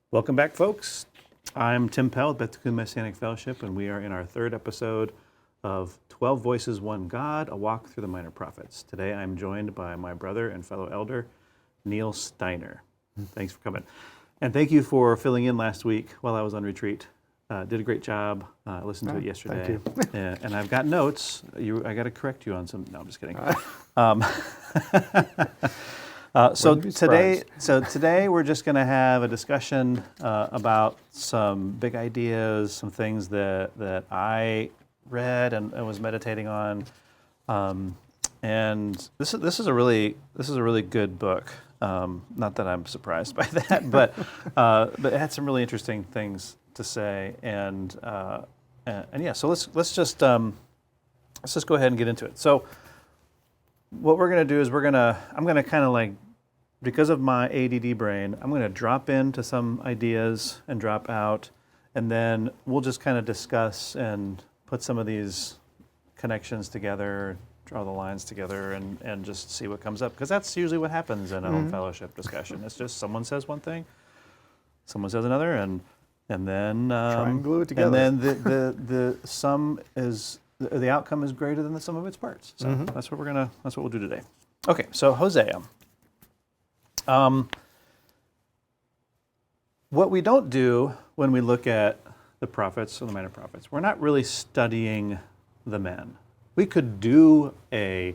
Welcome back, folks. I'm Tim Pell with Beth Tikkun Messianic Fellowship, and we are in our third episode of 12 Voices, One God, a walk through the Minor Prophets. Today I'm joined by my brother and fellow elder, Neal Steiner. Thanks for coming. And thank you for filling in last week while I was on retreat. Did a great job. I listened to it yesterday. Thank you. And I've got notes. I got to correct you on some. No, I'm just kidding. So today we're just going to have a discussion about some big ideas, some things that I read and was meditating on, and this is a really good book. Not that I'm surprised by that, but it had some really interesting things to say, and yeah. So let's just go ahead and get into it. So what we're going to do is I'm going to kind of like, because of my ADD brain, I'm going to drop into some ideas and drop out, and then we'll just kind of discuss and put some of these connections together, draw the lines together, and just see what comes up. Because that's usually what happens in a home fellowship discussion. It's just someone says one thing, someone says another, and then try and glue it together. And then the outcome is greater than the sum of its parts. So that's what we'll do today. Okay, so Hosea. What we don't do when we look at the prophets or the minor prophets, we're not really studying the men. We could do a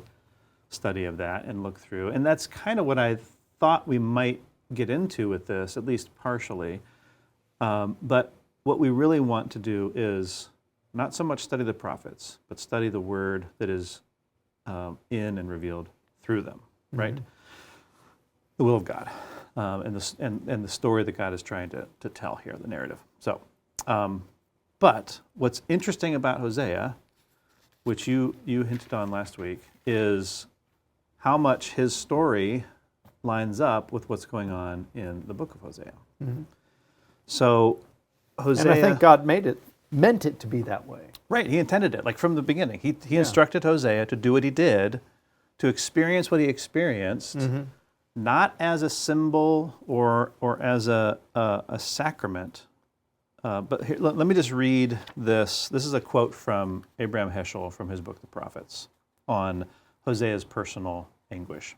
study of that and look through, and that's kind of what I thought we might get into with this, at least partially. But what we really want to do is not so much study the prophets, but study the word that is in and revealed through them, right? The will of God, and the story that God is trying to tell here, the narrative. So, but what's interesting about Hosea, which you hinted on last week, is how much his story lines up with what's going on in the book of Hosea. So, Hosea, and I think God meant it to be that way. Right, he intended it, like from the beginning. He instructed Hosea to do what he did, to experience what he experienced, not as a symbol or as a sacrament. But here, let me just read this. This is a quote from Abraham Heschel from his book, The Prophets, on Hosea's personal anguish.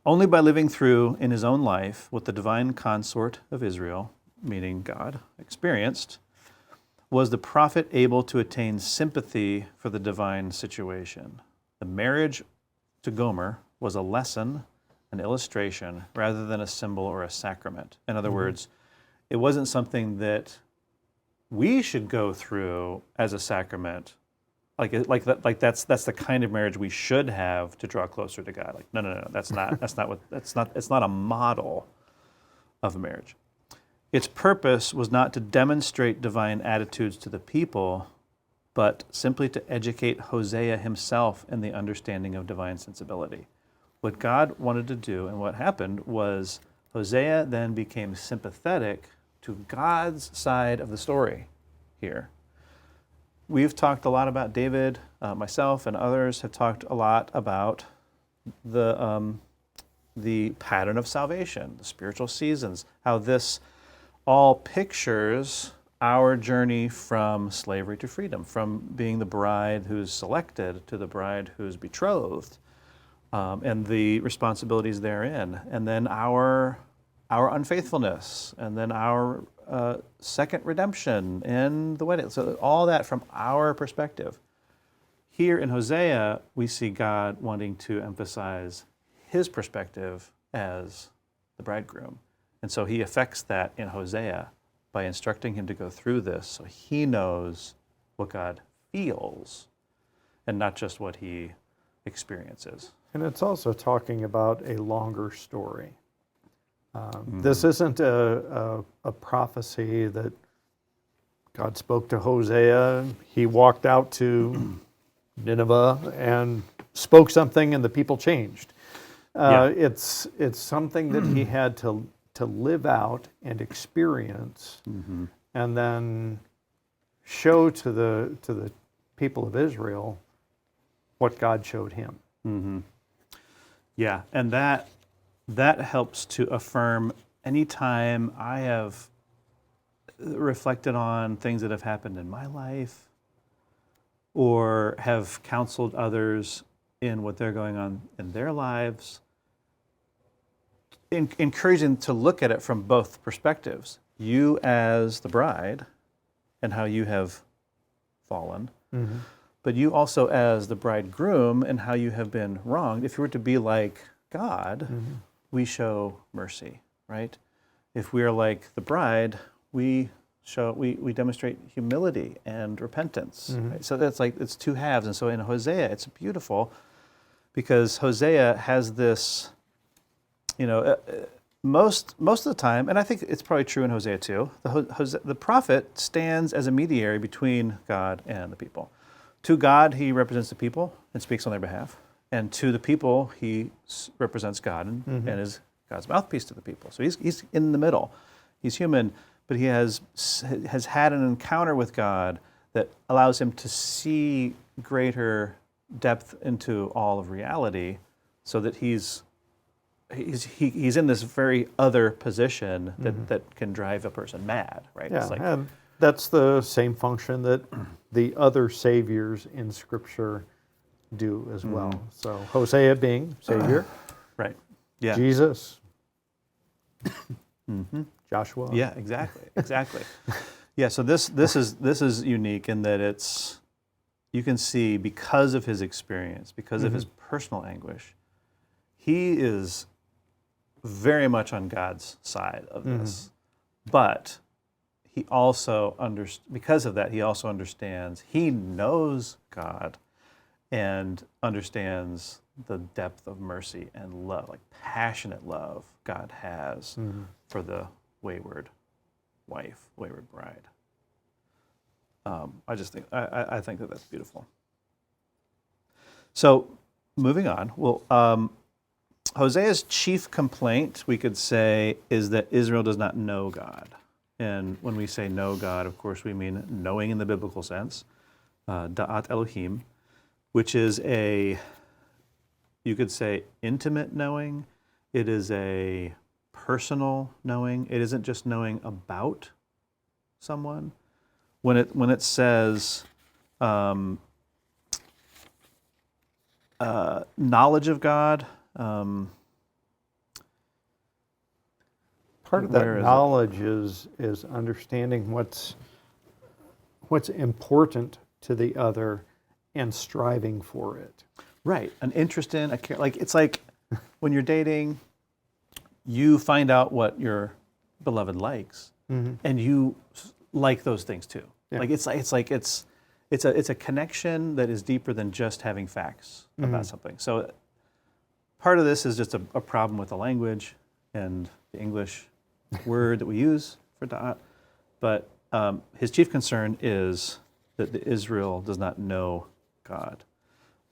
Only by living through in his own life what the divine consort of Israel, meaning God, experienced, was the prophet able to attain sympathy for the divine situation. The marriage to Gomer was a lesson, an illustration, rather than a symbol or a sacrament. In other words, it wasn't something that we should go through as a sacrament. Like that's the kind of marriage we should have to draw closer to God. Like no, it's not a model of a marriage. Its purpose was not to demonstrate divine attitudes to the people, but simply to educate Hosea himself in the understanding of divine sensibility. What God wanted to do and what happened was Hosea then became sympathetic to God's side of the story here. We've talked a lot about David, myself and others have talked a lot about the pattern of salvation, the spiritual seasons, how this all pictures our journey from slavery to freedom, from being the bride who's selected to the bride who's betrothed, and the responsibilities therein, and then our unfaithfulness, and then our second redemption in the wedding. So all that from our perspective. Here in Hosea, we see God wanting to emphasize his perspective as the bridegroom. And so he affects that in Hosea by instructing him to go through this so he knows what God feels and not just what he experiences. And it's also talking about a longer story. This isn't a prophecy that God spoke to Hosea. He walked out to Nineveh and spoke something and the people changed. It's something that he had to live out and experience, and then show to the people of Israel what God showed him. Yeah, and that helps to affirm anytime I have reflected on things that have happened in my life or have counseled others in what they're going on in their lives, encouraging to look at it from both perspectives. You as the bride and how you have fallen, but you also as the bridegroom and how you have been wronged. If you were to be like God, we show mercy, right? If we are like the bride, we demonstrate humility and repentance. Right? So that's like, it's two halves. And so in Hosea, it's beautiful because Hosea has this, most of the time, and I think it's probably true in Hosea too, the prophet stands as a mediator between God and the people. To God, he represents the people and speaks on their behalf. And to the people, he represents God and is God's mouthpiece to the people. So he's in the middle. He's human, but he has had an encounter with God that allows him to see greater depth into all of reality, so that he's in this very other position that can drive a person mad, right? Yeah, It's like, and that's the same function that the other saviors in Scripture do as well. So Hosea being Savior, right, yeah, Jesus, Joshua. yeah, exactly. Yeah, so this is unique in that you can see, because of his experience, because of his personal anguish, he is very much on God's side of this. But he also because of that, he also understands, he knows God and understands the depth of mercy and love, like passionate love God has for the wayward wife, wayward bride. I just think I think that that's beautiful. So moving on, well, Hosea's chief complaint, we could say, is that Israel does not know God. And when we say know God, of course, we mean knowing in the biblical sense, da'at Elohim, which is you could say, intimate knowing. It is a personal knowing. It isn't just knowing about someone. When it says knowledge of God, part of that knowledge is understanding what's important to the other and striving for it. Right, an interest in, a care. Like, it's like when you're dating, you find out what your beloved likes, and you like those things too. Yeah. Like it's a connection that is deeper than just having facts about something. So part of this is just a problem with the language and the English word that we use for da'at. But his chief concern is that Israel does not know God.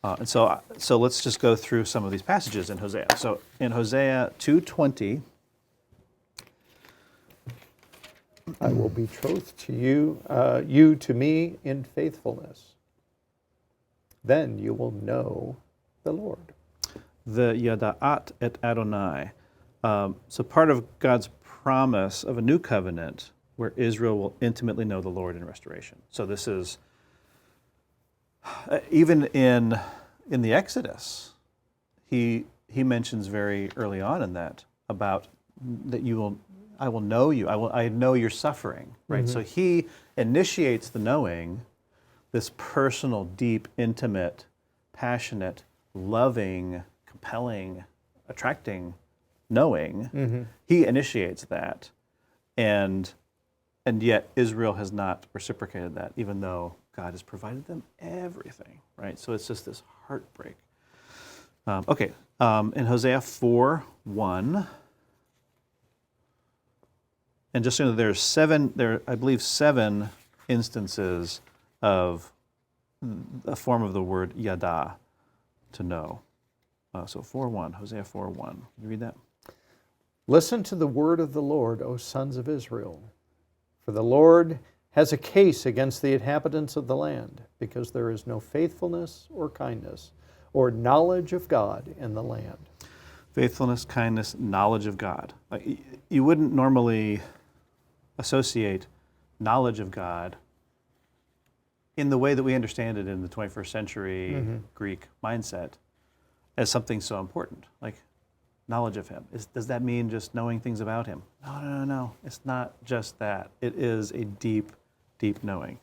And so let's just go through some of these passages in Hosea. So in Hosea 2:20, I will betroth to you, you to me in faithfulness. Then you will know the Lord. the Yada'at et Adonai. So part of God's promise of a new covenant where Israel will intimately know the Lord in restoration. So this is, even in the Exodus, he mentions very early on in that about that I will know you. I know your suffering, right? Mm-hmm. So he initiates the knowing, this personal, deep, intimate, passionate, loving, compelling, attracting knowing. Mm-hmm. He initiates that, and yet Israel has not reciprocated that, even though God has provided them everything, right? So it's just this heartbreak. In Hosea 4:1, and just so you know, there I believe seven instances of a form of the word yada, to know. So 4:1, Hosea 4:1. You read that? Listen to the word of the Lord, O sons of Israel. For the Lord has a case against the inhabitants of the land, because there is no faithfulness or kindness or knowledge of God in the land. Faithfulness, kindness, knowledge of God. Like, you wouldn't normally associate knowledge of God in the way that we understand it in the 21st century Greek mindset as something so important, like knowledge of Him. Does that mean just knowing things about Him? No. It's not just that. It is a deep, deep knowing.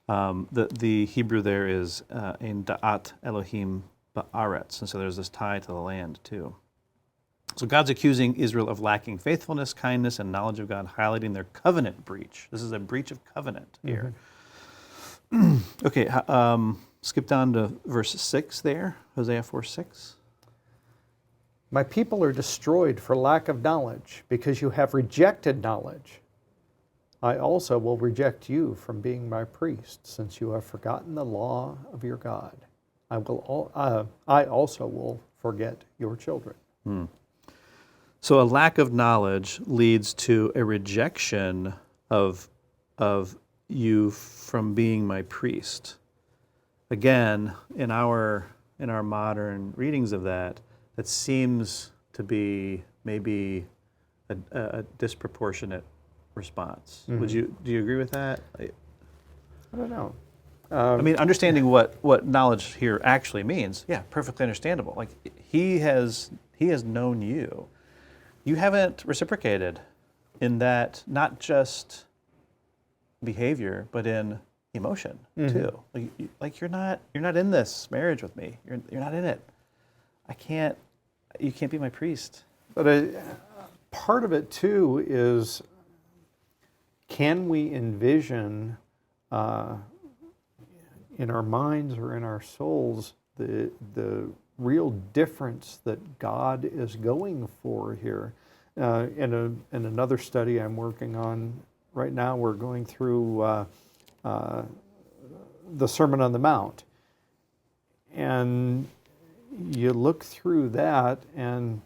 The Hebrew there is in da'at Elohim ba'aretz, and so there's this tie to the land too. So God's accusing Israel of lacking faithfulness, kindness, and knowledge of God, highlighting their covenant breach. This is a breach of covenant here. Okay, skip down to verse 6 there, Hosea 4:6. My people are destroyed for lack of knowledge, because you have rejected knowledge. I also will reject you from being my priest, since you have forgotten the law of your God. I also will forget your children. So a lack of knowledge leads to a rejection of you from being my priest. Again, in our modern readings of that seems to be maybe a disproportionate response. Do you agree with that? I don't know. I mean, understanding what knowledge here actually means, yeah, perfectly understandable. Like he has known you. You haven't reciprocated in that, not just behavior, but in emotion too. Like you're not in this marriage with me. You're not in it. You can't be my priest. But part of it too is, can we envision in our minds or in our souls the real difference that God is going for here? In another study I'm working on right now, we're going through the Sermon on the Mount. And you look through that, and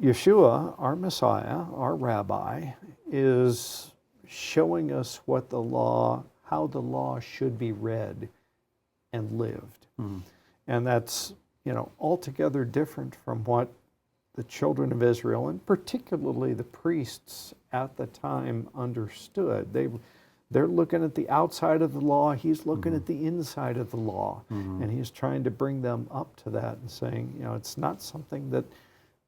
Yeshua, our Messiah, our Rabbi, is showing us what how the law should be read and lived. And that's, altogether different from what the children of Israel, and particularly the priests at the time, understood. They're looking at the outside of the law, he's looking at the inside of the law, and he's trying to bring them up to that and saying, it's not something that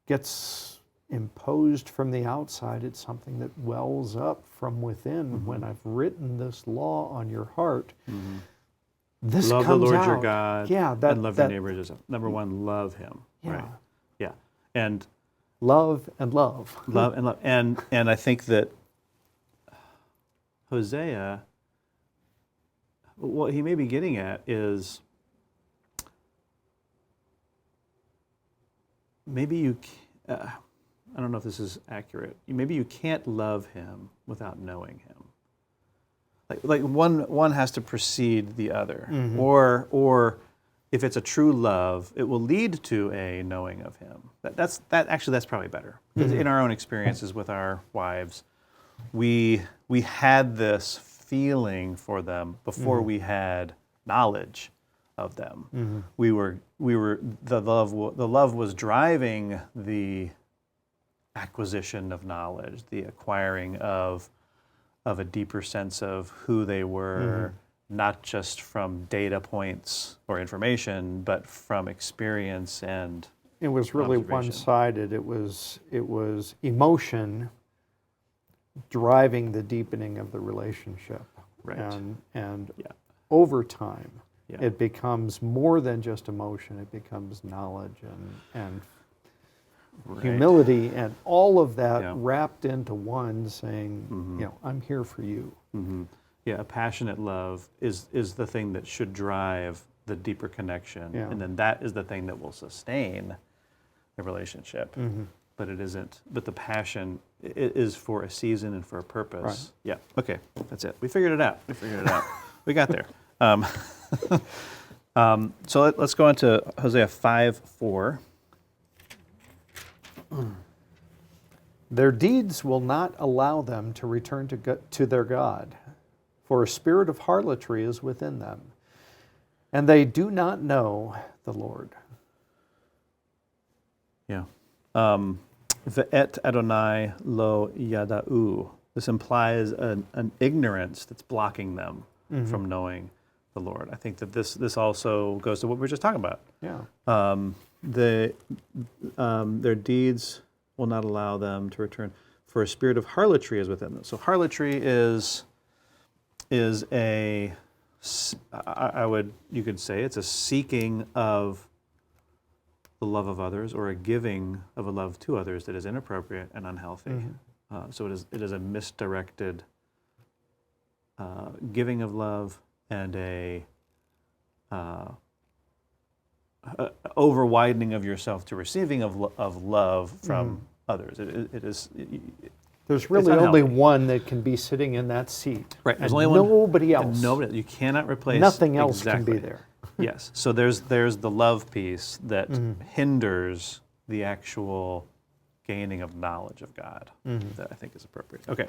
gets imposed from the outside, it's something that wells up from within. When I've written this law on your heart, this love comes the Lord out. your God, and love your neighbor as yourself. Number one, love Him. Yeah. Right? Yeah, and love and love. love and love, and I think that Hosea, what he may be getting at is maybe I don't know if this is accurate. Maybe you can't love Him without knowing Him. Like one has to precede the other, or if it's a true love, it will lead to a knowing of Him. That's probably better. Because in our own experiences with our wives, we had this feeling for them before we had knowledge of them. We were the love was driving the acquisition of knowledge, the acquiring of a deeper sense of who they were, not just from data points or information, but from experience and it was really observation. one-sided. It was emotion driving the deepening of the relationship. Right. And over time, Yeah. it becomes more than just emotion. It becomes knowledge and Right. humility and all of that Yeah. wrapped into one, saying, I'm here for you. Yeah, a passionate love is the thing that should drive the deeper connection, Yeah. and then that is the thing that will sustain the relationship. But it isn't. But the passion is for a season and for a purpose. Right. Yeah. Okay, that's it. We figured it out. We got there. So let's go on to Hosea 5:4. Their deeds will not allow them to return to their God, for a spirit of harlotry is within them, and they do not know the Lord. Yeah. Ve'et Adonai lo yada'u. This implies an ignorance that's blocking them from knowing the Lord. I think that this also goes to what we were just talking about. Yeah. Their deeds will not allow them to return, for a spirit of harlotry is within them. So harlotry is you could say it's a seeking of the love of others, or a giving of a love to others that is inappropriate and unhealthy. So it is a misdirected giving of love and a over widening of yourself to receiving of love from others. There's really only one that can be sitting in that seat. Right. There's and only one. Nobody else. Nobody. You cannot replace. Nothing else exactly. can be there. Yes. So there's the love piece that hinders the actual gaining of knowledge of God that I think is appropriate. Okay.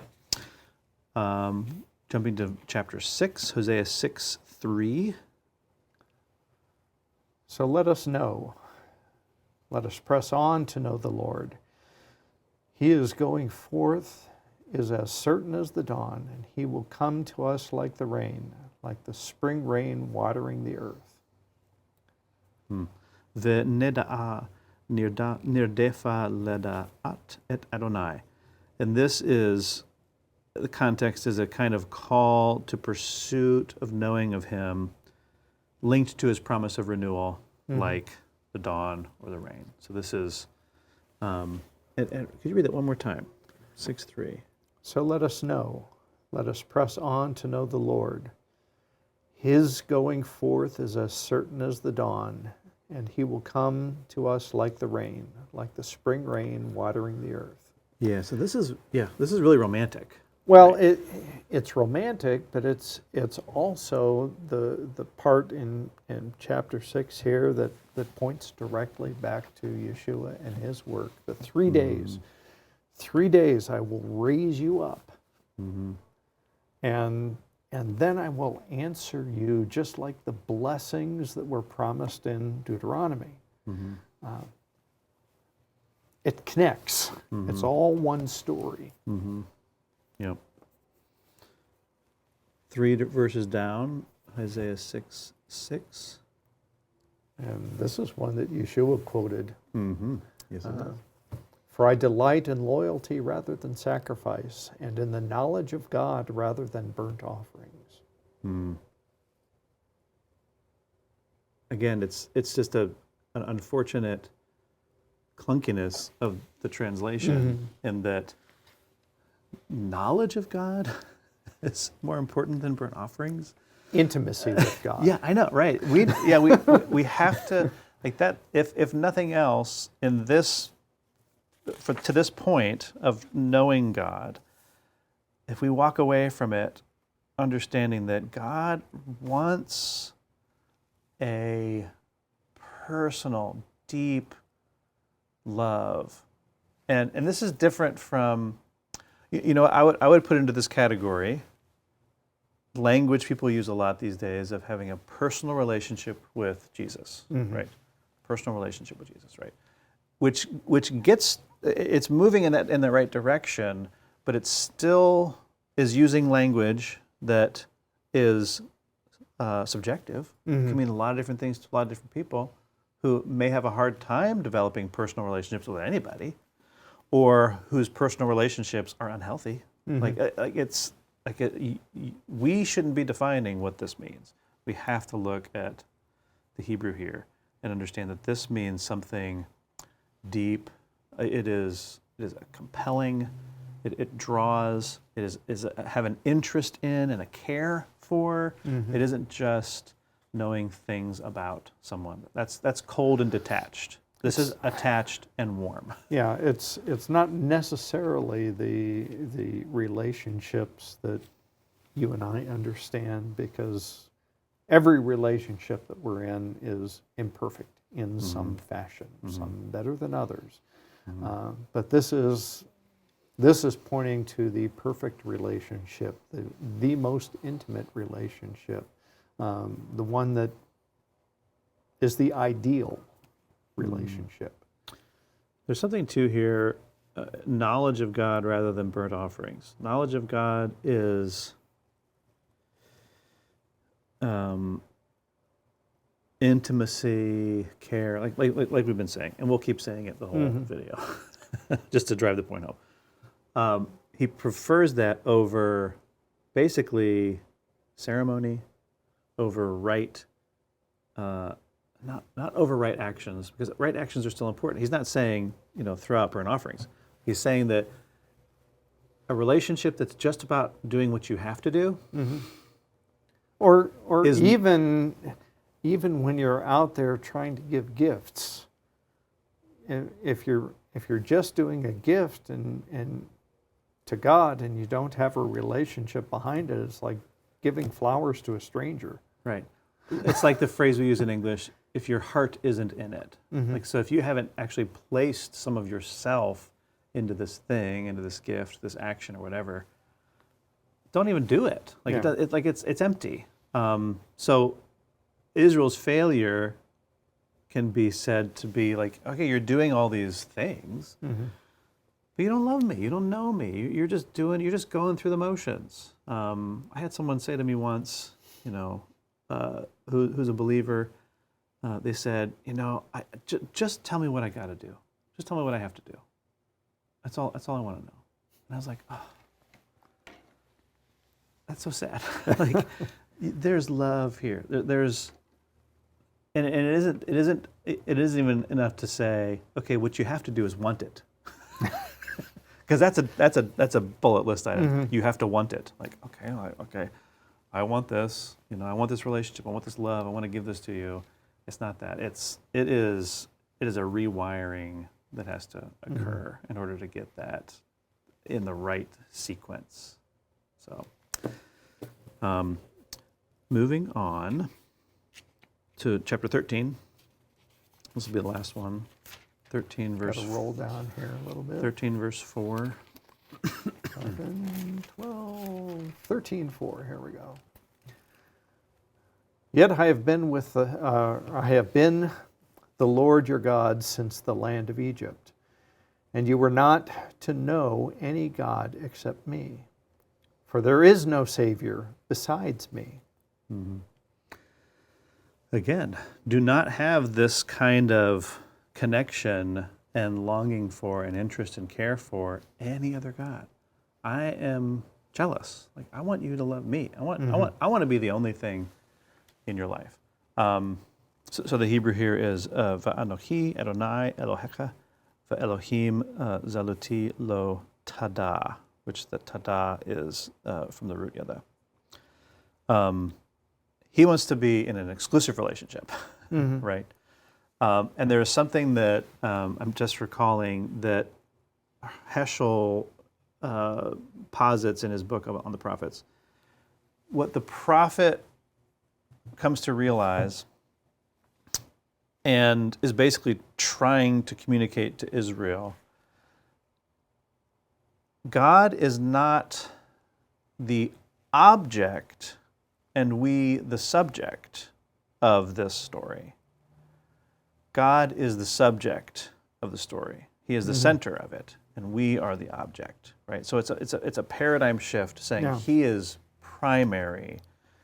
Jumping to chapter 6, Hosea 6:3. So let us know. Let us press on to know the Lord. He is going forth, is as certain as the dawn, and he will come to us like the rain, like the spring rain watering the earth. Ve'neda'a nirdefa leda'at et Adonai. And this is, the context is a kind of call to pursuit of knowing of him, linked to his promise of renewal, like the dawn or the rain. So this is, and could you read that one more time? 6:3. So let us know. Let us press on to know the Lord. His going forth is as certain as the dawn, and he will come to us like the rain, like the spring rain watering the earth. Yeah, so this is really romantic. Well, it's romantic, but it's also the part in chapter 6 here that points directly back to Yeshua and his work. The 3 days. 3 days I will raise you up. And then I will answer you just like the blessings that were promised in Deuteronomy. It connects. It's all one story. Yep. 3 verses down, Isaiah 6:6. And this is one that Yeshua quoted. Yes, it does. For I delight in loyalty rather than sacrifice, and in the knowledge of God rather than burnt offerings. Again, it's just an unfortunate clunkiness of the translation, in that knowledge of God is more important than burnt offerings. Intimacy with God. Yeah, I know, right? We have to, like that. If nothing else, in this, to this point of knowing God, if we walk away from it, understanding that God wants a personal, deep love, and this is different from, I would put into this category language people use a lot these days of having a personal relationship with Jesus, right? Personal relationship with Jesus, right? Which gets, it's moving in the right direction, but it still is using language that is subjective. It can mean a lot of different things to a lot of different people who may have a hard time developing personal relationships with anybody, or whose personal relationships are unhealthy. We shouldn't be defining what this means. We have to look at the Hebrew here and understand that this means something deep. It is a compelling. It draws. It is have an interest in and a care for. It isn't just knowing things about someone. That's cold and detached. This is attached and warm. Yeah, it's not necessarily the relationships that you and I understand, because every relationship that we're in is imperfect in some fashion, some better than others. But this is pointing to the perfect relationship, the most intimate relationship, the one that is the ideal relationship. There's something too here, knowledge of God rather than burnt offerings. Knowledge of God is intimacy, care, like we've been saying, and we'll keep saying it the whole video, just to drive the point home. He prefers that over basically ceremony, over right, not over right actions, because right actions are still important. He's not saying, throw out burnt offerings. He's saying that a relationship that's just about doing what you have to do, or even when you're out there trying to give gifts, if you're just doing a gift and to God and you don't have a relationship behind it, it's like giving flowers to a stranger. Right. It's like the phrase we use in English, if your heart isn't in it. Like, so if you haven't actually placed some of yourself into this thing, into this gift, this action or whatever, don't even do it. Like, it's empty. So Israel's failure can be said to be like, okay, you're doing all these things, but you don't love me, you don't know me, you're just going through the motions. I had someone say to me once, who's a believer, they said, just tell me what I got to do. Just tell me what I have to do. That's all I want to know. And I was like, oh, that's so sad. Like, there's love here. There's, and it isn't even enough to say, okay, what you have to do is want it. Because that's a bullet list item. You have to want it. Like, okay, I want this. I want this relationship. I want this love. I want to give this to you. It's not that. It is a rewiring that has to occur in order to get that in the right sequence. So, moving on to chapter 13. This will be the last one. 13 verse. Got to roll down here a little bit. 13 verse 4. 11, 12, 13, 4. Here we go. Yet I have been the Lord your God since the land of Egypt, and you were not to know any God except me, for there is no Savior besides me. Again, do not have this kind of connection and longing for and interest and care for any other God. I am jealous. Like, I want you to love me. I want to be the only thing in your life. So the Hebrew here is Va'anochi Adonai Elohecha Va'Elohim Zaluti Lo Tada, which the Tada is from the root Yada. He wants to be in an exclusive relationship, right? And there is something that I'm just recalling that Heschel posits in his book on the prophets. What the prophet comes to realize and is basically trying to communicate to Israel, God is not the object and we the subject of this story. God is the subject of the story. He is the center of it, and we are the object, right? So it's a paradigm shift saying He is primary.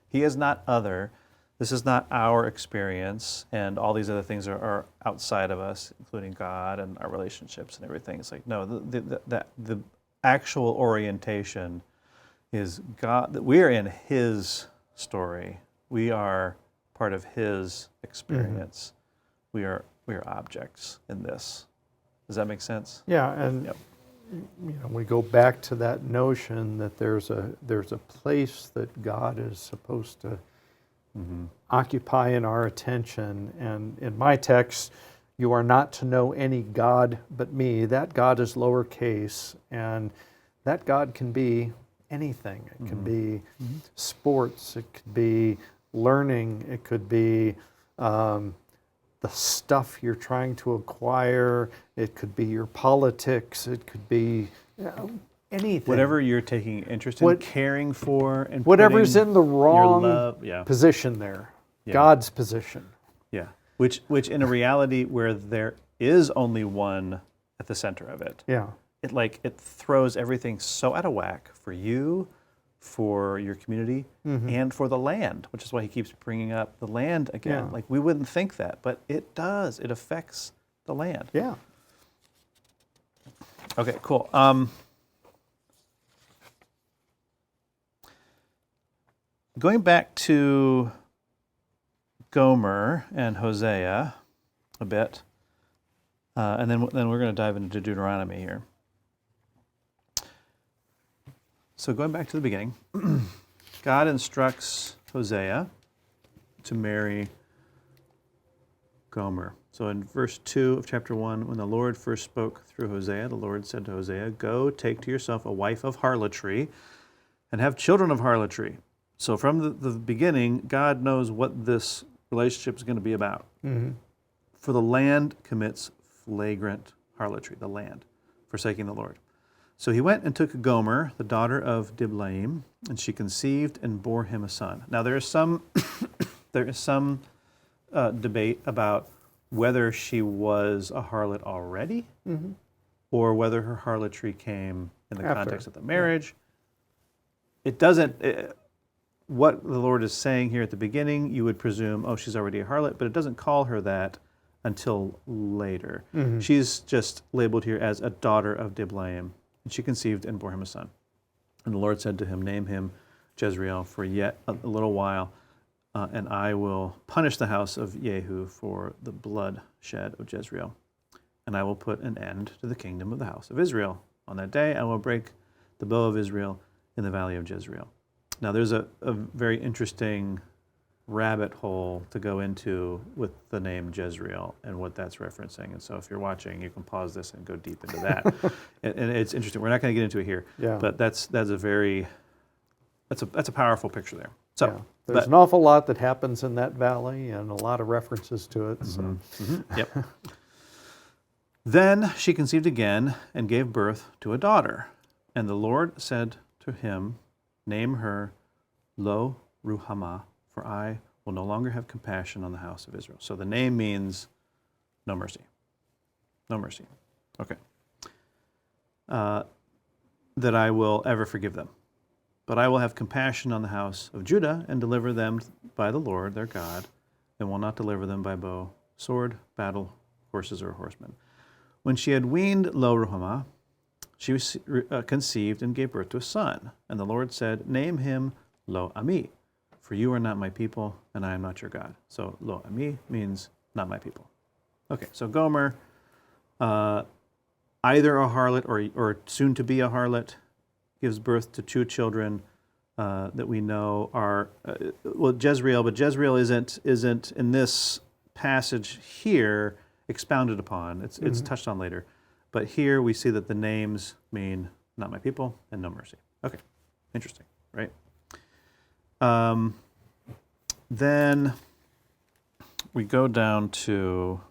He is not other. This is not our experience, and all these other things are outside of us, including God and our relationships and everything. It's like, no, the actual orientation is God, that we are in His story. We are part of His experience. We are objects in this. Does that make sense? Yeah, and we go back to that notion that there's a place that God is supposed to occupy in our attention. And in my text, you are not to know any God but me. That God is lowercase, and that God can be anything. It can be sports. It could be learning. It could be the stuff you're trying to acquire. It could be your politics. It could be anything. Whatever you're taking interest in, caring for, and whatever's in the wrong love, position there, God's position. Yeah, which in a reality where there is only one at the center of it. Yeah. It throws everything so out of whack for you, for your community, and for the land, which is why he keeps bringing up the land again. Yeah. Like, we wouldn't think that, but it does. It affects the land. Yeah. Okay, cool. Going back to Gomer and Hosea a bit, and then we're going to dive into Deuteronomy here. So going back to the beginning, God instructs Hosea to marry Gomer. So in verse 2 of chapter 1, when the Lord first spoke through Hosea, the Lord said to Hosea, "Go, take to yourself a wife of harlotry and have children of harlotry." So from the beginning, God knows what this relationship is going to be about. For the land commits flagrant harlotry, the land, forsaking the Lord. So he went and took Gomer, the daughter of Diblaim, and she conceived and bore him a son. Now there is some debate about whether she was a harlot already, or whether her harlotry came in the context of the marriage. It doesn't. What the Lord is saying here at the beginning, you would presume, oh, she's already a harlot, but it doesn't call her that until later. She's just labeled here as a daughter of Diblaim. And she conceived and bore him a son. And the Lord said to him, "Name him Jezreel for yet a little while, and I will punish the house of Jehu for the bloodshed of Jezreel. And I will put an end to the kingdom of the house of Israel. On that day I will break the bow of Israel in the valley of Jezreel." Now there's a very interesting rabbit hole to go into with the name Jezreel and what that's referencing. And so if you're watching, you can pause this and go deep into that. and it's interesting. We're not going to get into it here, but that's a powerful picture there. So there's an awful lot that happens in that valley and a lot of references to it. So. Yep. Then she conceived again and gave birth to a daughter. And the Lord said to him, "Name her Lo Ruhamah, for I will no longer have compassion on the house of Israel." So the name means no mercy. No mercy. Okay. That I will ever forgive them. But I will have compassion on the house of Judah and deliver them by the Lord their God, and will not deliver them by bow, sword, battle, horses, or horsemen. When she had weaned Lo Ruhamah, she was conceived and gave birth to a son. And the Lord said, "Name him Lo Ami, for you are not my people, and I am not your God." So Lo Ami means not my people. Okay, so Gomer, either a harlot or soon to be a harlot, gives birth to two children that we know are Jezreel, but Jezreel isn't in this passage here expounded upon. It's touched on later, but here we see that the names mean not my people and no mercy. Okay, interesting, right? Then we go down to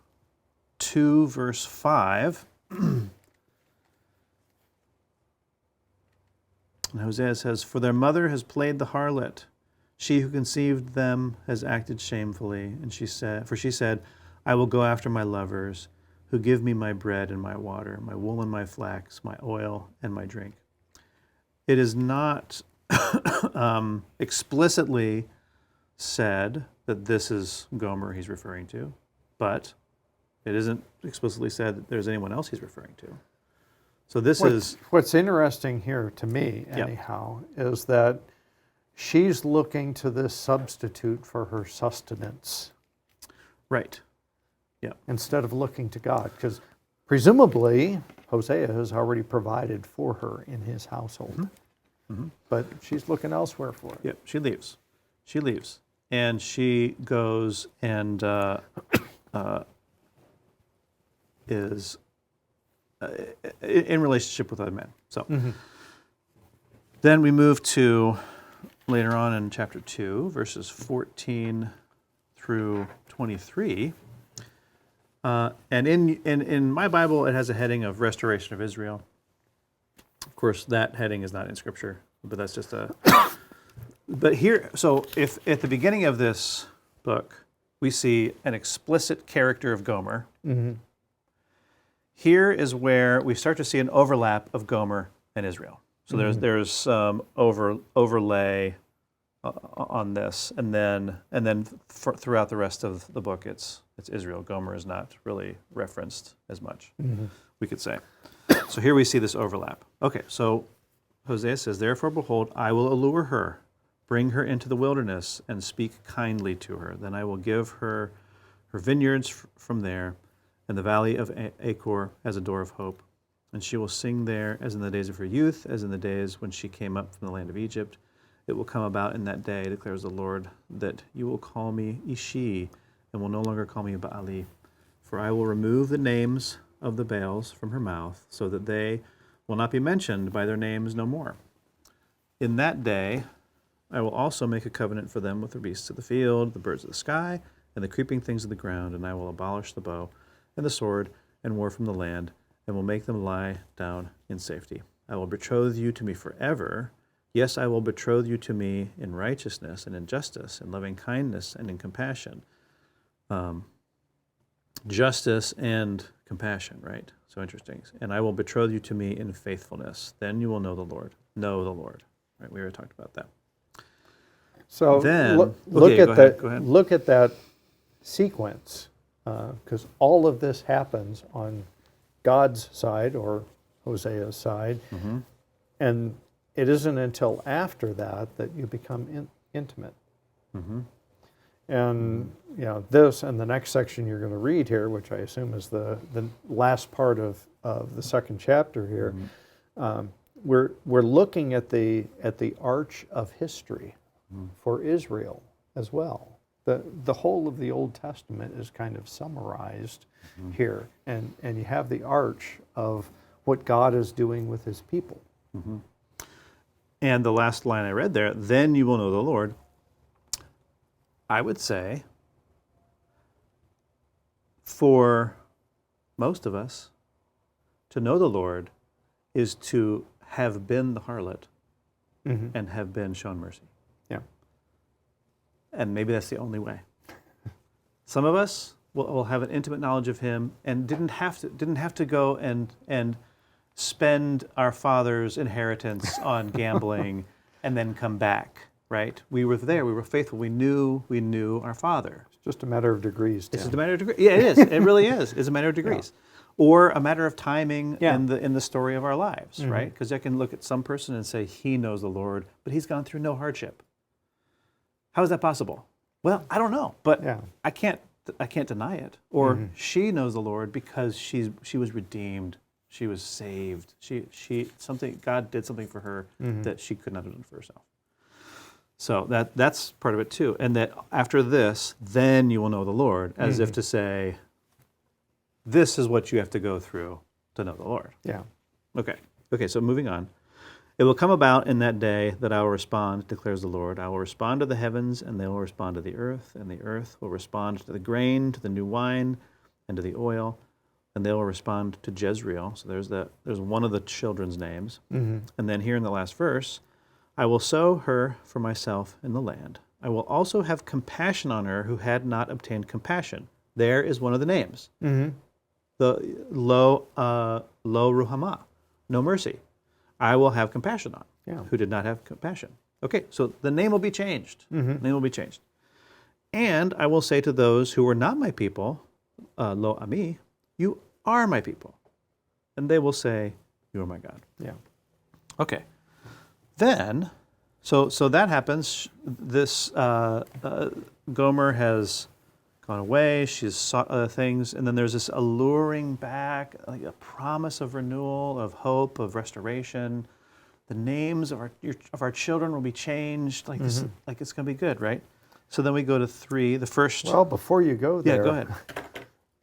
2 verse 5. And Hosea says, "For their mother has played the harlot. She who conceived them has acted shamefully. And she said, I will go after my lovers, who give me my bread and my water, my wool and my flax, my oil and my drink." It is not explicitly said that this is Gomer he's referring to, but it isn't explicitly said that there's anyone else he's referring to. So what's interesting here to me, anyhow, is that she's looking to this substitute for her sustenance. Right. Yeah. Instead of looking to God, because presumably Hosea has already provided for her in his household. But she's looking elsewhere for it. Yep, she leaves. She leaves. And she goes and is in relationship with other men. So then we move to later on in chapter 2, verses 14 through 23. And in my Bible, it has a heading of restoration of Israel. Of course, that heading is not in Scripture, but that's just a... But here, so if at the beginning of this book, we see an explicit character of Gomer, here is where we start to see an overlap of Gomer and Israel. So there's some overlay on this, and then throughout the rest of the book, it's Israel. Gomer is not really referenced as much, we could say. So here we see this overlap. Okay, so Hosea says, "Therefore, behold, I will allure her, bring her into the wilderness, and speak kindly to her. Then I will give her her vineyards from there, and the valley of Achor as a door of hope. And she will sing there as in the days of her youth, as in the days when she came up from the land of Egypt. It will come about in that day, declares the Lord, that you will call me Ishi, and will no longer call me Baali. For I will remove the names of the Baals from her mouth, so that they will not be mentioned by their names no more. In that day I will also make a covenant for them with the beasts of the field, the birds of the sky, and the creeping things of the ground, and I will abolish the bow and the sword and war from the land, and will make them lie down in safety. I will betroth you to me forever. Yes, I will betroth you to me in righteousness and in justice, in loving kindness and in compassion." Justice and compassion, right? So interesting. "And I will betroth you to me in faithfulness. Then you will know the Lord." Know the Lord. Right? We already talked about that. So Then, look okay, at go that. ahead, go ahead. Look at that sequence, because all of this happens on God's side or Hosea's side, and it isn't until after that that you become intimate. And this and the next section you're going to read here, which I assume is the last part of the second chapter here, we're looking at the arch of history for Israel as well. The whole of the Old Testament is kind of summarized here, and you have the arch of what God is doing with His people. And the last line I read there, "Then you will know the Lord," I would say, for most of us, to know the Lord is to have been the harlot and have been shown mercy. Yeah. And maybe that's the only way. Some of us will have an intimate knowledge of Him and didn't have to go and spend our father's inheritance on gambling and then come back. Right? We were there. We were faithful. We knew our Father. It's just a matter of degrees, Tim. It's just a matter of degrees. Yeah, it is. It really is. It's a matter of degrees, or a matter of timing in the story of our lives. Right? Because I can look at some person and say he knows the Lord, but he's gone through no hardship. How is that possible? Well, I don't know, but I can't deny it. Or she knows the Lord because she was redeemed. She was saved. God did something for her that she could not have done for herself. So that's part of it too. And that after this, then you will know the Lord, as if to say, this is what you have to go through to know the Lord. Yeah. Okay, so moving on. "It will come about in that day that I will respond, declares the Lord. I will respond to the heavens, and they will respond to the earth, and the earth will respond to the grain, to the new wine, and to the oil, and they will respond to Jezreel." So there's one of the children's names. And then here in the last verse, "I will sow her for myself in the land. I will also have compassion on her who had not obtained compassion." There is one of the names. The lo ruhamah, no mercy. I will have compassion on who did not have compassion. Okay, so the name will be changed. The name will be changed. "And I will say to those who were not my people, lo ami, you are my people. And they will say, you are my God." Yeah. Okay. Then, so that happens. This Gomer has gone away. She's sought other things, and then there's this alluring back, like a promise of renewal, of hope, of restoration. The names of our children will be changed. Like this, like it's going to be good, right? So then we go to 3. The first. Well, before you go there, go ahead.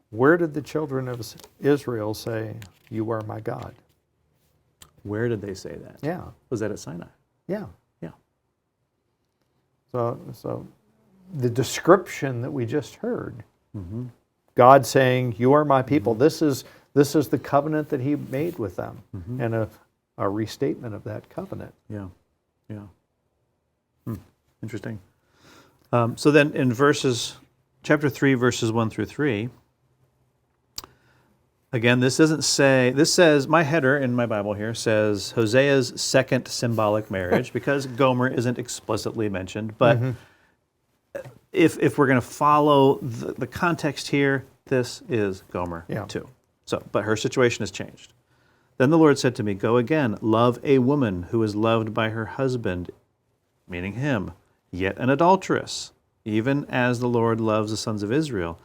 Where did the children of Israel say, "You are my God"? Where did they say that? Yeah. Was that at Sinai? Yeah. Yeah. So the description that we just heard, God saying, "You are my people." This is the covenant that He made with them, and a restatement of that covenant. Yeah. Interesting. So then in chapter 3, verses 1 through 3, Again, this doesn't say, this says, my header in my Bible here says Hosea's second symbolic marriage because Gomer isn't explicitly mentioned. But if we're going to follow the context here, this is Gomer too. So, but her situation has changed. Then the Lord said to me, go again, love a woman who is loved by her husband, meaning him, yet an adulteress, even as the Lord loves the sons of Israel,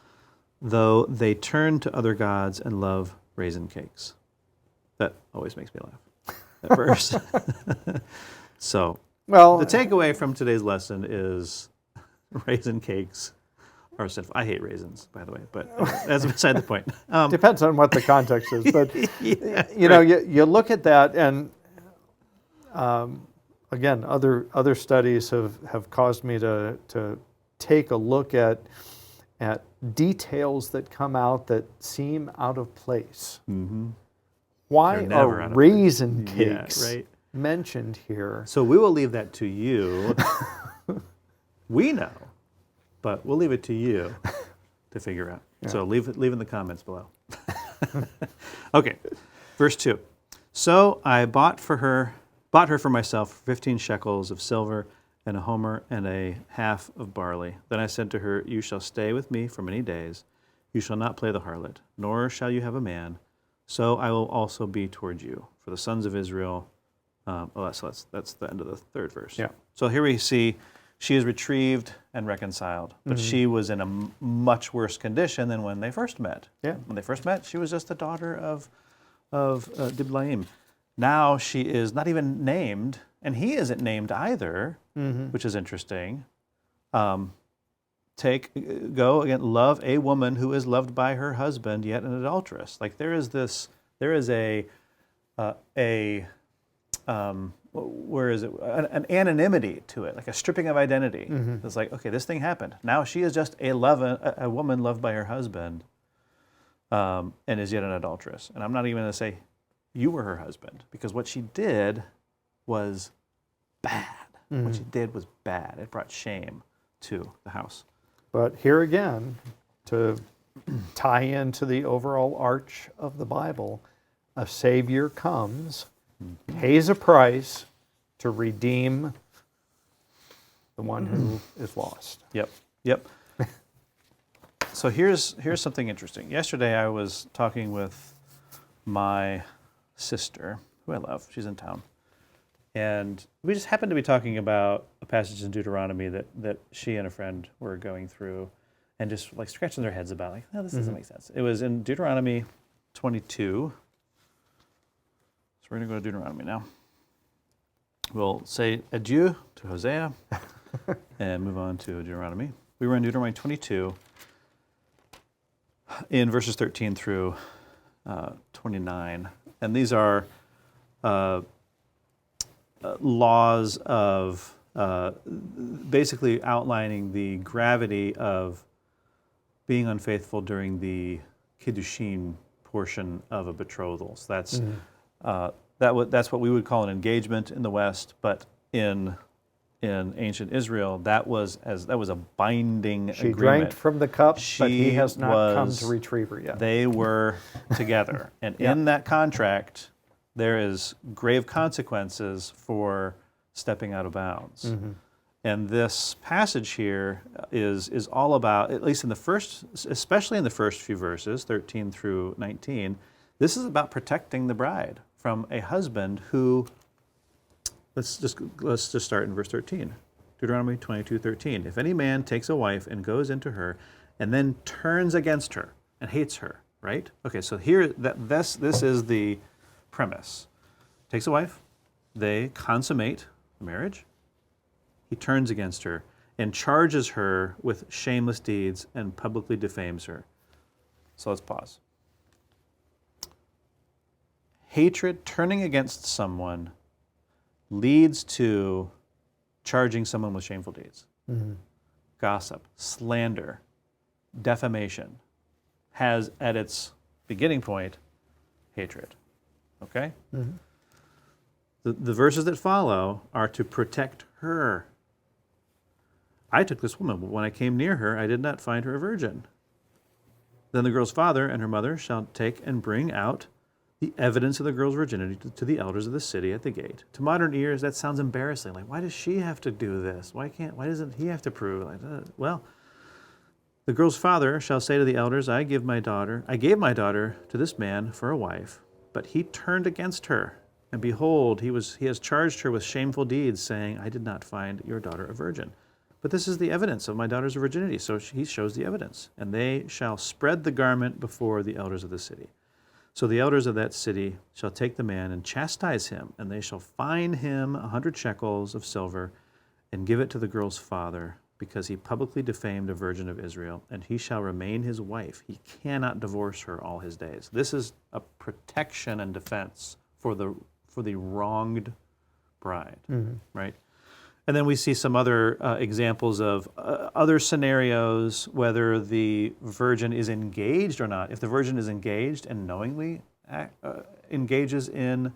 though they turn to other gods and love raisin cakes. That always makes me laugh, that verse. So, the takeaway from today's lesson is raisin cakes are sinful. I hate raisins, by the way, but that's beside the point. Depends on what the context is, but you look at that, and again, other studies have caused me to take a look at details that come out that seem out of place. Why are raisin cakes mentioned here? So we will leave that to you. We know, but we'll leave it to you to figure out. So leave in the comments below. Okay, verse 2. So I bought her for myself 15 shekels of silver and a homer and a half of barley. Then I said to her, you shall stay with me for many days. You shall not play the harlot, nor shall you have a man. So I will also be toward you. For the sons of Israel, that's the end of the third verse. Yeah. So here we see she is retrieved and reconciled, but she was in a much worse condition than when they first met. Yeah. When they first met, she was just the daughter of Diblaim. Now she is not even named, and he isn't named either, which is interesting. Go again, love a woman who is loved by her husband, yet an adulteress. Like there is an anonymity to it, like a stripping of identity. It's like, okay, this thing happened. Now she is just a woman loved by her husband, and is yet an adulteress. And I'm not even going to say you were her husband, because what she did was bad. What she did was bad. It brought shame to the house. But here again, to tie into the overall arch of the Bible, a Savior comes, pays a price to redeem the one who is lost. Yep. So here's something interesting. Yesterday I was talking with my sister, who I love. She's in town. And we just happened to be talking about a passage in Deuteronomy that she and a friend were going through and just like scratching their heads about, like, no, this doesn't make sense. It was in Deuteronomy 22. So we're going to go to Deuteronomy now. We'll say adieu to Hosea and move on to Deuteronomy. We were in Deuteronomy 22 in verses 13 through 29. And these are laws of basically outlining the gravity of being unfaithful during the kiddushin portion of a betrothal. So that's what we would call an engagement in the West, but in ancient Israel, that was a binding agreement. She drank from the cup, but he has not come to retrieve her yet. They were together, and in that contract, there is grave consequences for stepping out of bounds. And this passage here is all about, at least especially in the first few verses, 13 through 19, this is about protecting the bride from a husband who, let's just start in verse 13. Deuteronomy 22:13. If any man takes a wife and goes into her and then turns against her and hates her, right? Okay, so here, this is the premise. Takes a wife, they consummate the marriage, he turns against her and charges her with shameless deeds and publicly defames her. So let's pause. Hatred, turning against someone, leads to charging someone with shameful deeds. Gossip, slander, defamation has at its beginning point hatred. Okay? The verses that follow are to protect her. I took this woman, but when I came near her, I did not find her a virgin. Then the girl's father and her mother shall take and bring out the evidence of the girl's virginity to the elders of the city at the gate. To modern ears, that sounds embarrassing. Like, why does she have to do this? Why doesn't he have to prove? Well, the girl's father shall say to the elders, I gave my daughter to this man for a wife, but he turned against her. And behold, he has charged her with shameful deeds, saying, I did not find your daughter a virgin. But this is the evidence of my daughter's virginity. So he shows the evidence. And they shall spread the garment before the elders of the city. So the elders of that city shall take the man and chastise him, and they shall fine him 100 shekels of silver and give it to the girl's father, because he publicly defamed a virgin of Israel, and he shall remain his wife. He cannot divorce her all his days. This is a protection and defense for the wronged bride, right? And then we see some other examples of other scenarios, whether the virgin is engaged or not. If the virgin is engaged and knowingly engages in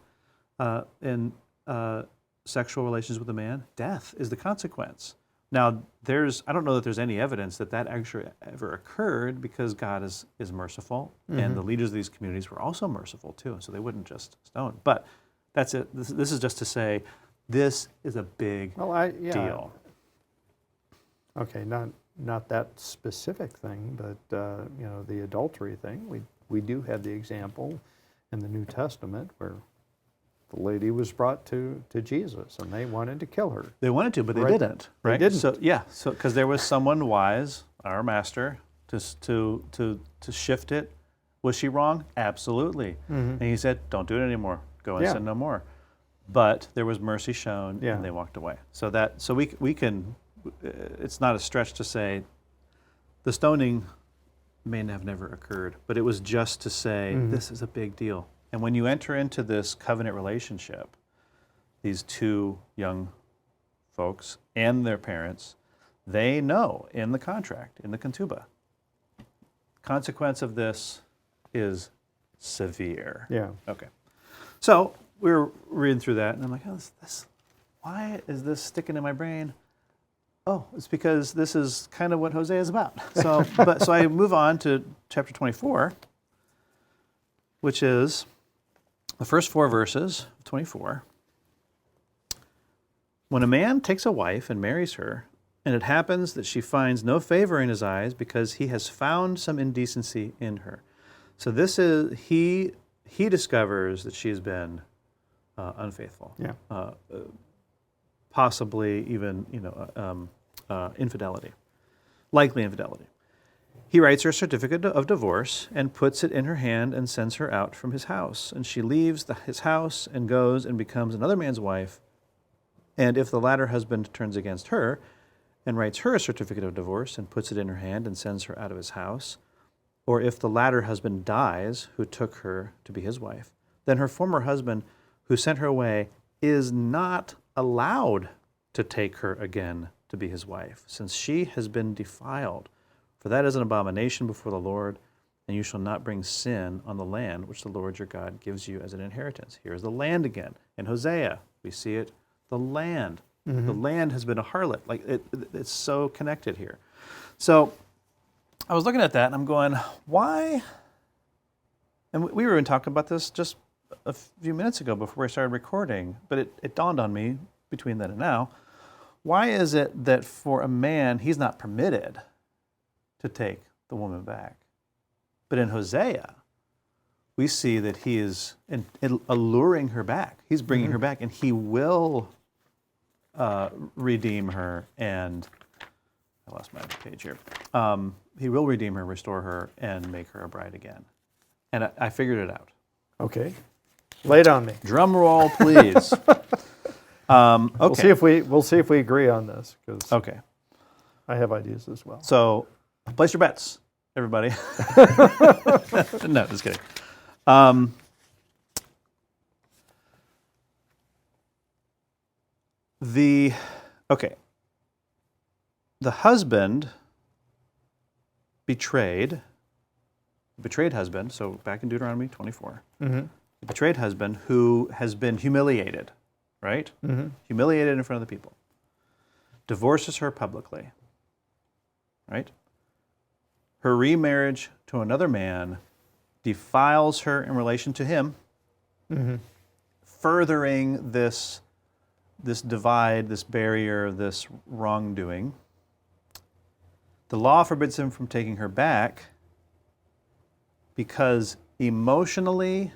sexual relations with a man, death is the consequence. Now, I don't know that there's any evidence that actually ever occurred, because God is merciful, and the leaders of these communities were also merciful too, so they wouldn't just stone. But that's it. This is just to say, this is a big deal. Okay, not that specific thing, but the adultery thing. We do have the example in the New Testament where the lady was brought to Jesus, and they wanted to kill her. They wanted to, but they didn't. Right? They didn't. So because there was someone wise, our master, to shift it. Was she wrong? Absolutely. And he said, "Don't do it anymore. Go and sin no more." But there was mercy shown, and they walked away. So we can. It's not a stretch to say the stoning may have never occurred, but it was just to say this is a big deal. And when you enter into this covenant relationship, these two young folks and their parents, they know in the contract, in the ketubah, consequence of this is severe. Yeah. Okay. So we were reading through that, and I'm like, why is this sticking in my brain? Oh, it's because this is kind of what Hosea is about. So, so I move on to chapter 24, which is the first 4 verses of 24. When a man takes a wife and marries her, and it happens that she finds no favor in his eyes because he has found some indecency in her. So this is, he discovers that she has been unfaithful. Yeah. Possibly even, infidelity, likely infidelity. He writes her a certificate of divorce and puts it in her hand and sends her out from his house. And she leaves his house and goes and becomes another man's wife. And if the latter husband turns against her and writes her a certificate of divorce and puts it in her hand and sends her out of his house, or if the latter husband dies who took her to be his wife, then her former husband who sent her away is not allowed to take her again to be his wife, since she has been defiled. For that is an abomination before the Lord, and you shall not bring sin on the land which the Lord your God gives you as an inheritance. Here's the land again. In Hosea, we see it, the land. The land has been a harlot. Like it's so connected here. So I was looking at that, and I'm going, why? And we were even talking about this just a few minutes ago before I started recording, but it dawned on me between then and now. Why is it that for a man, he's not permitted to take the woman back? But in Hosea, we see that he is alluring her back. He's bringing her back, and he will redeem her. And I lost my page here. He will redeem her, restore her, and make her a bride again. And I figured it out. Okay. Lay it on me. Drum roll, please. Okay. We'll see if we agree on this, because Okay. I have ideas as well. So place your bets, everybody. No, just kidding. The husband betrayed husband, so back in Deuteronomy 24, the betrayed husband who has been humiliated, right? Humiliated in front of the people, divorces her publicly, right? her remarriage to another man defiles her in relation to him, furthering this divide, this barrier, this wrongdoing. The law forbids him from taking her back because emotionally,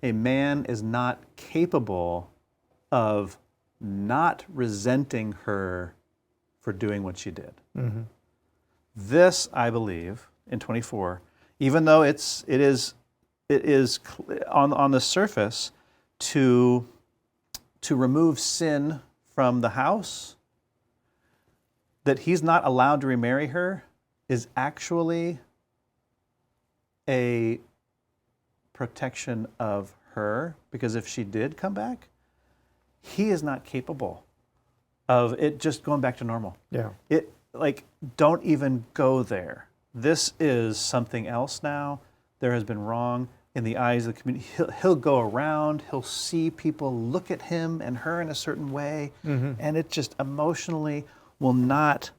a man is not capable of not resenting her for doing what she did. This, I believe, in 24, even though it is on the surface to remove sin from the house, that he's not allowed to remarry her is actually a protection of her, because if she did come back, he is not capable of it just going back to normal. Yeah. Don't even go there. This is something else now. There has been wrong in the eyes of the community. He'll go around, he'll see people look at him and her in a certain way, and it just emotionally will not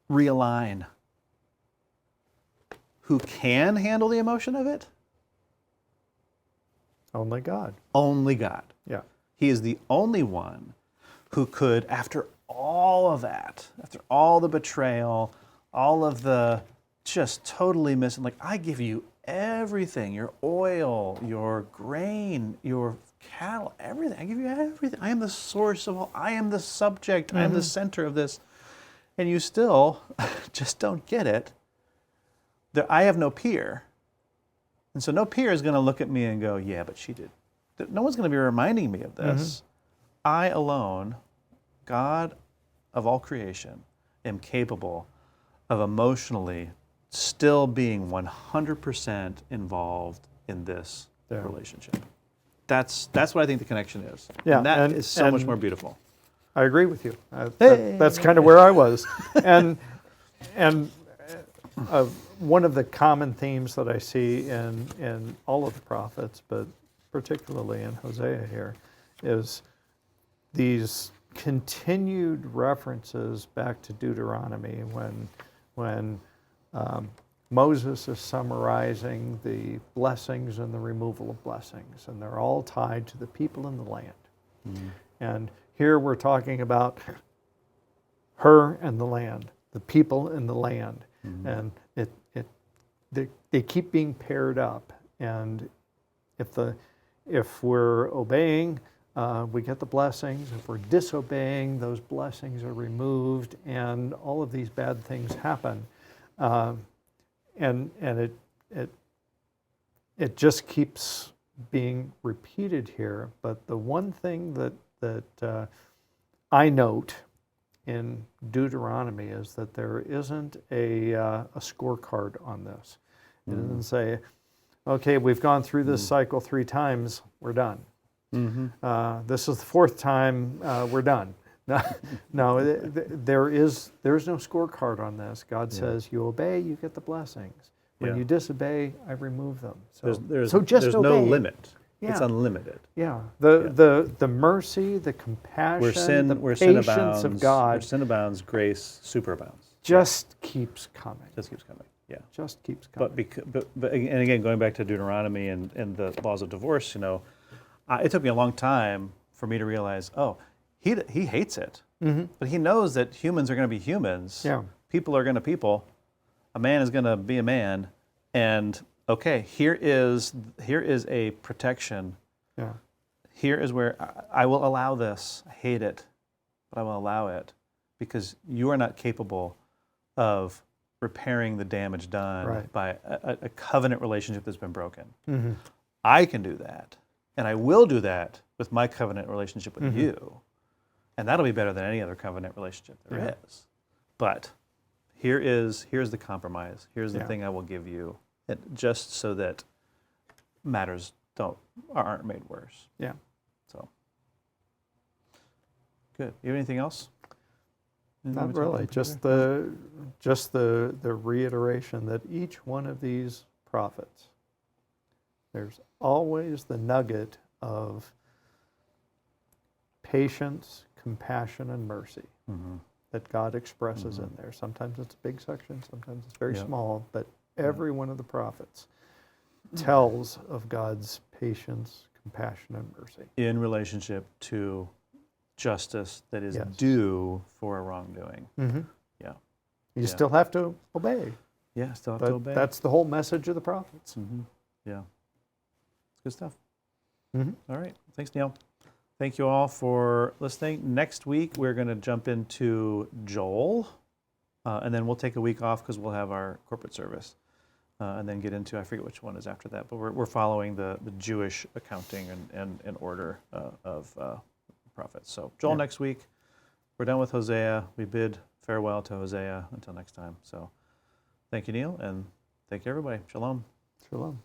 realign. Who can handle the emotion of it? Only God. Only God. Yeah. He is the only one who could, after all of that, after all the betrayal, all of the just totally missing, I give you everything, your oil, your grain, your cattle, everything. I give you everything. I am the source of all. I am the subject. I am the center of this. And you still just don't get it. I have no peer. And so no peer is going to look at me and go, yeah, but she did. No one's going to be reminding me of this. I alone, God of all creation, am capable of emotionally still being 100% involved in this relationship. That's what I think the connection is. Yeah, and that is so much more beautiful. I agree with you. That's kind of where I was. And one of the common themes that I see in all of the prophets, but particularly in Hosea here, is these continued references back to Deuteronomy when Moses is summarizing the blessings and the removal of blessings, and they're all tied to the people in the land. And here we're talking about her and the land, the people in the land, and they keep being paired up. And if we're obeying, we get the blessings. If we're disobeying, those blessings are removed, and all of these bad things happen. And it just keeps being repeated here. But the one thing that I note in Deuteronomy is that there isn't a scorecard on this. It doesn't say, okay, we've gone through this cycle 3 times, we're done. This is the 4th time, we're done. No, there's no scorecard on this. God says, you obey, you get the blessings. When you disobey, I remove them. So There's just obey. no limit. Yeah. It's unlimited. Yeah, the mercy, the compassion, the patience of God where sin abounds, grace superabounds. just keeps coming. Just keeps coming. Yeah. Just keeps coming. But and again, going back to Deuteronomy and the laws of divorce, it took me a long time for me to realize, he hates it, but he knows that humans are going to be humans. Yeah. People are going to people. A man is going to be a man, and okay, here is a protection. Yeah. Here is where I will allow this. I hate it, but I will allow it because you are not capable of repairing the damage done by a covenant relationship that's been broken. I can do that, and I will do that with my covenant relationship with you, and that'll be better than any other covenant relationship there is. But here's the compromise. Here's the thing I will give you, just so that matters aren't made worse. Yeah. So good. You have anything else? Not really. Just the reiteration that each one of these prophets, there's always the nugget of patience, compassion, and mercy. that God expresses in there. Sometimes it's a big section, sometimes it's very Yep. small, but every one of the prophets tells of God's patience, compassion, and mercy. In relationship to justice that is Yes. due for a wrongdoing. Yeah. You still have to obey, Yeah, still have to but obey. that's the whole message of the prophets. Yeah. It's good stuff. Mhm. All right. Thanks, Neil. Thank you all for listening. Next week, we're going to jump into Joel, and then we'll take a week off because we'll have our corporate service, and then get into, I forget which one is after that, but we're following the Jewish accounting and order of prophets. So Joel next week. We're done with Hosea. We bid farewell to Hosea until next time. So thank you, Neil, and thank you, everybody. Shalom. Shalom.